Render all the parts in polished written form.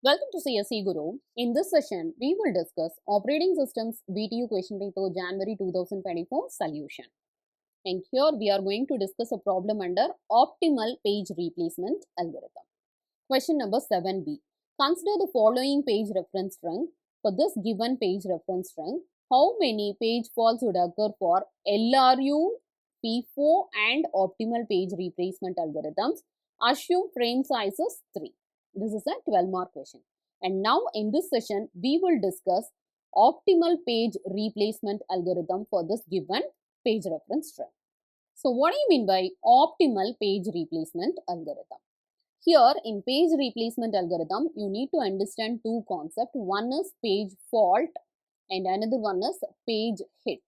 Welcome to CSEGuru. In this session, we will discuss Operating Systems BTU Question Paper January 2024 solution. And here we are going to discuss a problem under Optimal Page Replacement Algorithm. Question number 7b. Consider the following page reference string. For this given page reference string, how many page faults would occur for LRU, FIFO and Optimal Page Replacement Algorithms? Assume frame size is 3. This is a 12-mark question. And now in this session, we will discuss optimal page replacement algorithm for this given page reference string. So what do you mean by optimal page replacement algorithm? Here in page replacement algorithm, you need to understand two concepts. One is page fault and another one is page hit.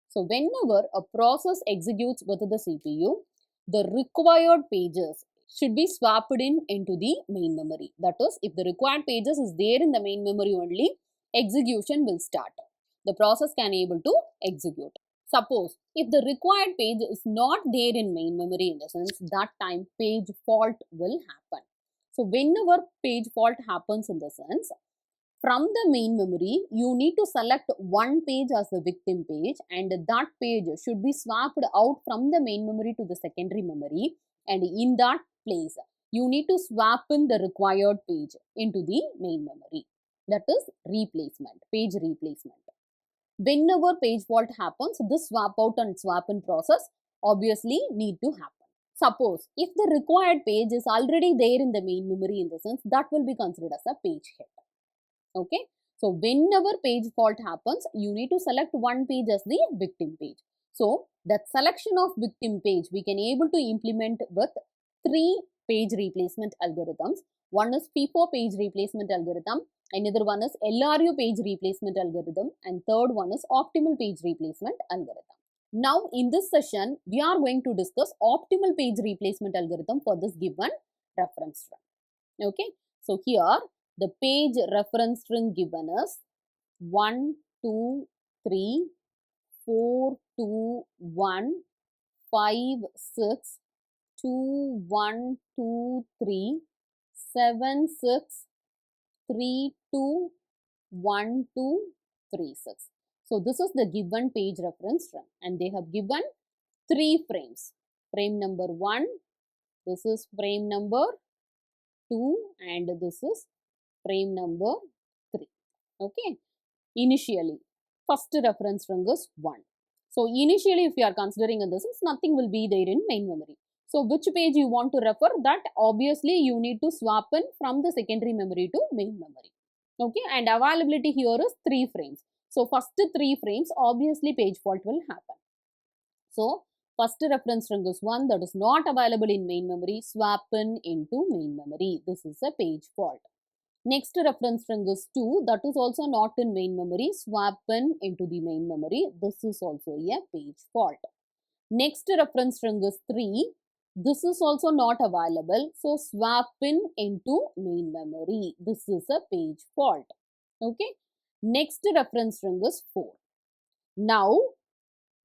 So whenever a process executes with the CPU, the required pages should be swapped into the main memory. That is, if the required pages is there in the main memory only, execution will start. The process can able to execute. Suppose if the required page is not there in main memory, in the sense that time page fault will happen. So whenever page fault happens, in the sense from the main memory, you need to select one page as the victim page, and that page should be swapped out from the main memory to the secondary memory, and in that place you need to swap in the required page into the main memory. That is replacement, page replacement. Whenever page fault happens, this swap out and swap in process obviously need to happen. Suppose if the required page is already there in the main memory, in the sense that will be considered as a page hit. Okay, so whenever page fault happens, you need to select one page as the victim page. So that selection of victim page we can able to implement with three page replacement algorithms. One is FIFO page replacement algorithm, another one is LRU page replacement algorithm, and third one is optimal page replacement algorithm. Now in this session, we are going to discuss optimal page replacement algorithm for this given reference string. Okay, so here the page reference string given is 1, 2, 3, 4, 2, 1, 5, 6, 2, 1, 2, 3, 7, 6, 3, 2, 1, 2, 3, 6. So this is the given page reference string, and they have given 3 frames. Frame number 1, this is frame number 2, and this is frame number 3. Okay, initially first reference string is 1. So initially if you are considering in this, nothing will be there in main memory. So which page you want to refer, that obviously you need to swap in from the secondary memory to main memory. Okay, and availability here is 3 frames. So first 3 frames obviously page fault will happen. So first reference string is 1, that is not available in main memory, swap in into main memory. This is a page fault. Next reference string is 2, that is also not in main memory, swap in into the main memory. This is also a page fault. Next reference string is 3, this is also not available, so swap in into main memory. This is a page fault. Okay. Next reference string is 4. Now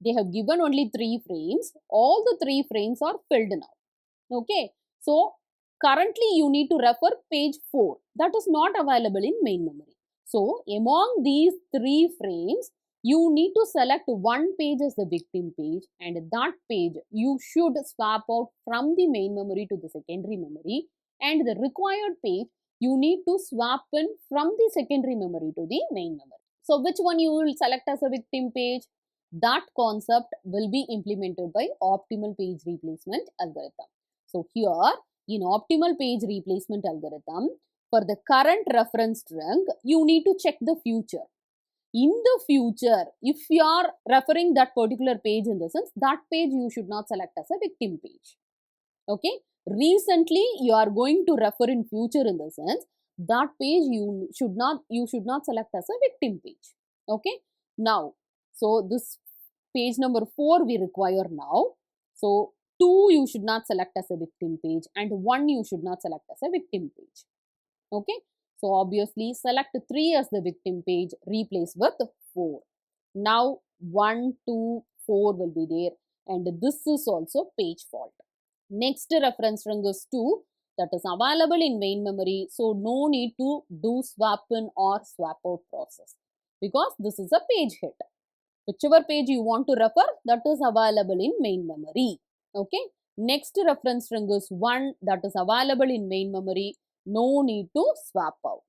they have given only 3 frames. All the 3 frames are filled now. Okay. So currently you need to refer page 4. That is not available in main memory. So among these 3 frames, you need to select one page as the victim page, and that page you should swap out from the main memory to the secondary memory, and the required page you need to swap in from the secondary memory to the main memory. So which one you will select as a victim page? That concept will be implemented by optimal page replacement algorithm. So here in optimal page replacement algorithm, for the current reference string, you need to check the future. In the future, if you are referring that particular page, in the sense, that page you should not select as a victim page. Okay. Recently, you are going to refer in future, in the sense, that page you should not select as a victim page. Okay. Now, so this page number 4 we require now. So 2 you should not select as a victim page, and 1 you should not select as a victim page. Okay. So obviously select 3 as the victim page, replace with 4. Now 1, 2, 4 will be there, and this is also page fault. Next reference string is 2. that is available in main memory. So no need to do swap in or swap out process because this is a page hit. Whichever page you want to refer, that is available in main memory. Okay. Next reference string is 1, that is available in main memory. No need to swap out.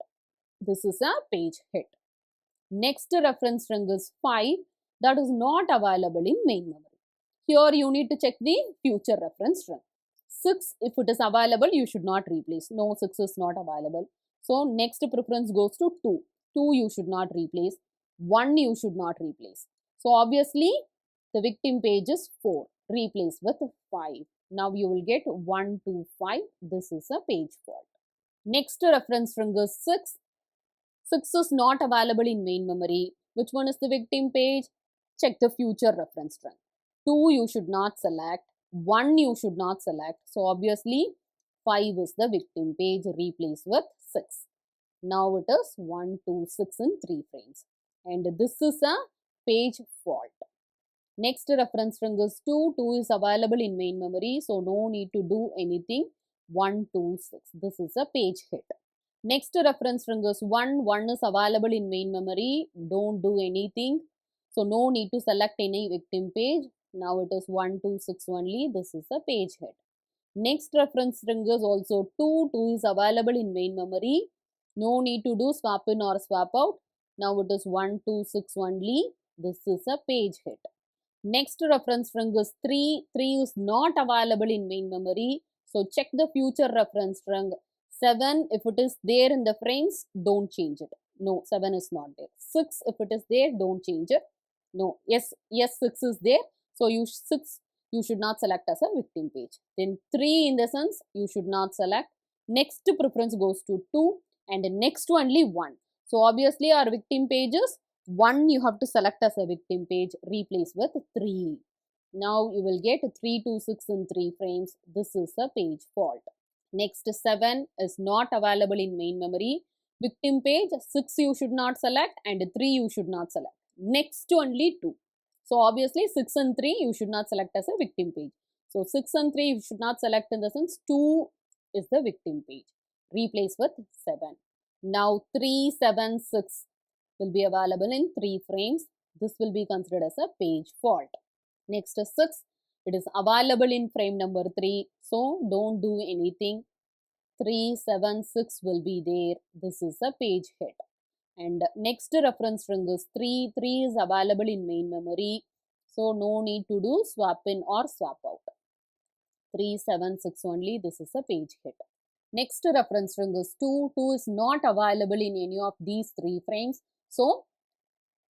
This is a page hit. Next reference string is 5, that is not available in main memory. Here you need to check the future reference string. 6, if it is available, you should not replace. No, 6 is not available. So next preference goes to 2. 2 you should not replace. 1 you should not replace. So obviously the victim page is 4. Replace with 5. Now you will get 1, 2, 5. This is a page fault. Next reference string is 6. 6 is not available in main memory. Which one is the victim page? Check the future reference string. 2 you should not select. 1 you should not select. So obviously 5 is the victim page. Replace with 6. Now it is 1, 2, 6 in 3 frames. And this is a page fault. Next reference string is 2. 2 is available in main memory. So no need to do anything. 1, 2, 6. This is a page hit. Next reference string is 1. 1 is available in main memory. Don't do anything. So no need to select any victim page. Now it is 1, 2, 6 only. This is a page hit. Next reference string is also 2. 2 is available in main memory. No need to do swap in or swap out. Now it is 1, 2, 6 only. This is a page hit. Next reference string is 3. 3 is not available in main memory. So check the future reference string. 7, if it is there in the frames, don't change it. No, 7 is not there. 6, if it is there, don't change it. No, yes, 6 is there. So you should not select as a victim page. Then 3 in the sense, you should not select. Next preference goes to 2 and next only 1. So obviously our victim page is 1 you have to select as a victim page, replace with 3. Now you will get 3, 2, 6 in 3 frames. This is a page fault. Next 7 is not available in main memory. Victim page 6 you should not select and 3 you should not select. Next only 2. So obviously 6 and 3 you should not select as a victim page. So 6 and 3 you should not select in the sense 2 is the victim page. Replace with 7. Now 3, 7, 6 will be available in 3 frames. This will be considered as a page fault. Next is 6. It is available in frame number 3. So don't do anything. 3, 7, 6 will be there. This is a page hit. And next reference string is 3. 3 is available in main memory. So no need to do swap in or swap out. 3, 7, 6 only. This is a page hit. Next reference string is 2. 2 is not available in any of these 3 frames. So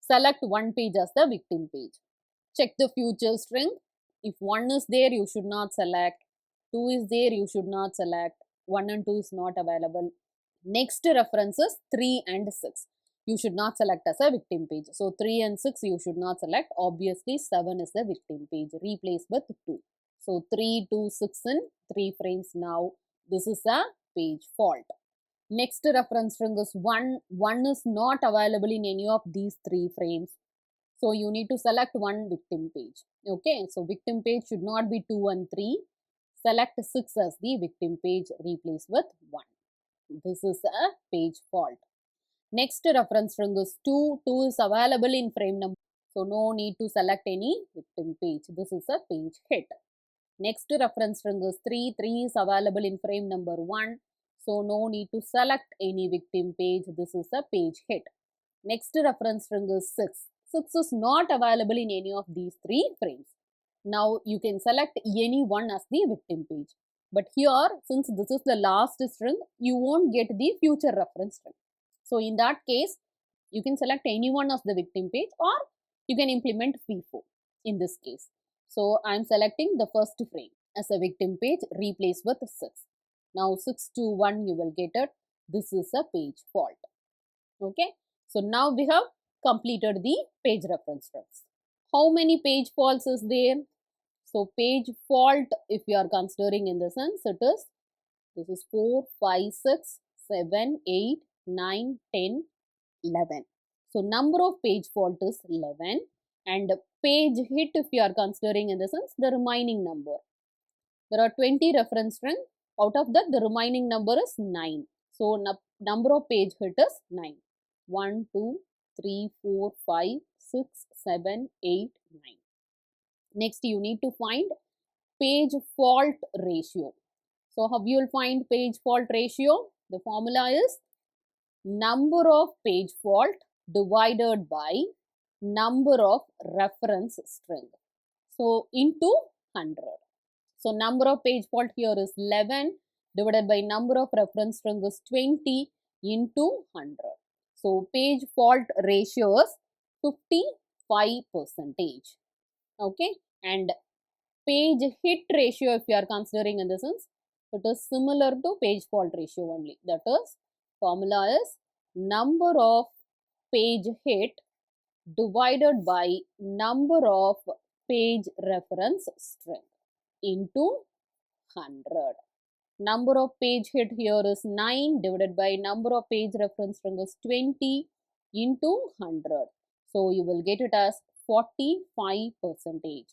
select one page as the victim page. Check the future string. If 1 is there, you should not select. 2 is there, you should not select. 1 and 2 is not available. Next reference is 3 and 6. You should not select as a victim page. So 3 and 6 you should not select. Obviously 7 is the victim page. Replace with 2. So 3, 2, 6 in 3 frames now. This is a page fault. Next reference string is 1. 1 is not available in any of these 3 frames. So you need to select one victim page. Okay, so victim page should not be 2 and 3. Select 6 as the victim page. Replace with 1. This is a page fault. Next reference string is 2. 2 is available in frame number. So no need to select any victim page. This is a page hit. Next reference string is 3. 3 is available in frame number 1. So no need to select any victim page. This is a page hit. Next reference string is 6. 6 is not available in any of these 3 frames. Now you can select any one as the victim page. But here, since this is the last string, you won't get the future reference string. So in that case, you can select any one as the victim page or you can implement FIFO in this case. So I am selecting the first frame as a victim page, replace with 6. Now 6 to 1 you will get it. This is a page fault. Okay. So now we have completed the page reference strings. How many page faults is there? So page fault, if you are considering in the sense, this is 4, 5, 6, 7, 8, 9, 10, 11. So number of page fault is 11 and page hit if you are considering in the sense the remaining number. There are 20 reference strings. Out of that, the remaining number is 9. So, number of page hit is 9. 1, 2, 3, 4, 5, 6, 7, 8, 9. Next, you need to find page fault ratio. So, how you will find page fault ratio? The formula is number of page fault divided by number of reference string. So, into 100. So, number of page fault here is 11 divided by number of reference string is 20 into 100. So, page fault ratio is 55%. Okay, and page hit ratio, if you are considering in the sense, it is similar to page fault ratio only. That is, formula is number of page hit divided by number of page reference string into 100. Number of page hit here is 9 divided by number of page reference string is 20 into 100. So, you will get it as 45%.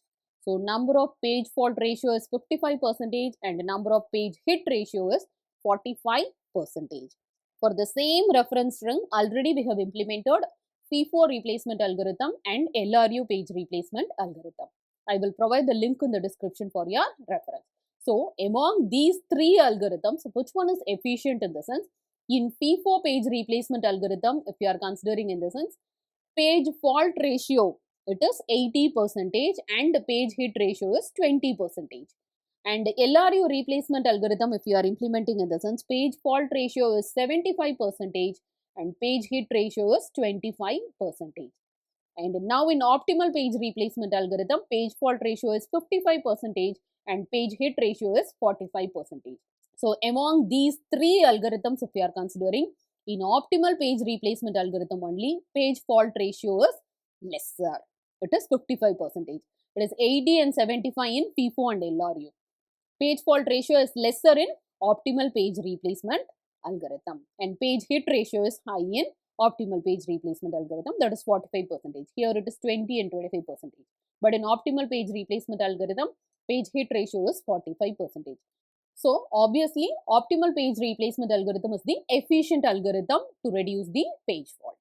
So, number of page fault ratio is 55% and number of page hit ratio is 45%. For the same reference string, already we have implemented FIFO replacement algorithm and LRU page replacement algorithm. I will provide the link in the description for your reference. So, among these three algorithms, which one is efficient in the sense? In FIFO page replacement algorithm, if you are considering in the sense, page fault ratio, it is 80% and page hit ratio is 20%. And LRU replacement algorithm, if you are implementing in the sense, page fault ratio is 75% and page hit ratio is 25%. And now in optimal page replacement algorithm, page fault ratio is 55% and page hit ratio is 45%. So, among these three algorithms, if you are considering, in optimal page replacement algorithm only, page fault ratio is lesser. It is 55%. It is 80 and 75 in FIFO and LRU. Page fault ratio is lesser in optimal page replacement algorithm and page hit ratio is high in optimal page replacement algorithm, that is 45%. Here it is 20 and 25%. But in optimal page replacement algorithm, page hit ratio is 45%. So, obviously, optimal page replacement algorithm is the efficient algorithm to reduce the page fault.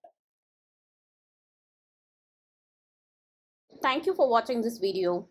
Thank you for watching this video.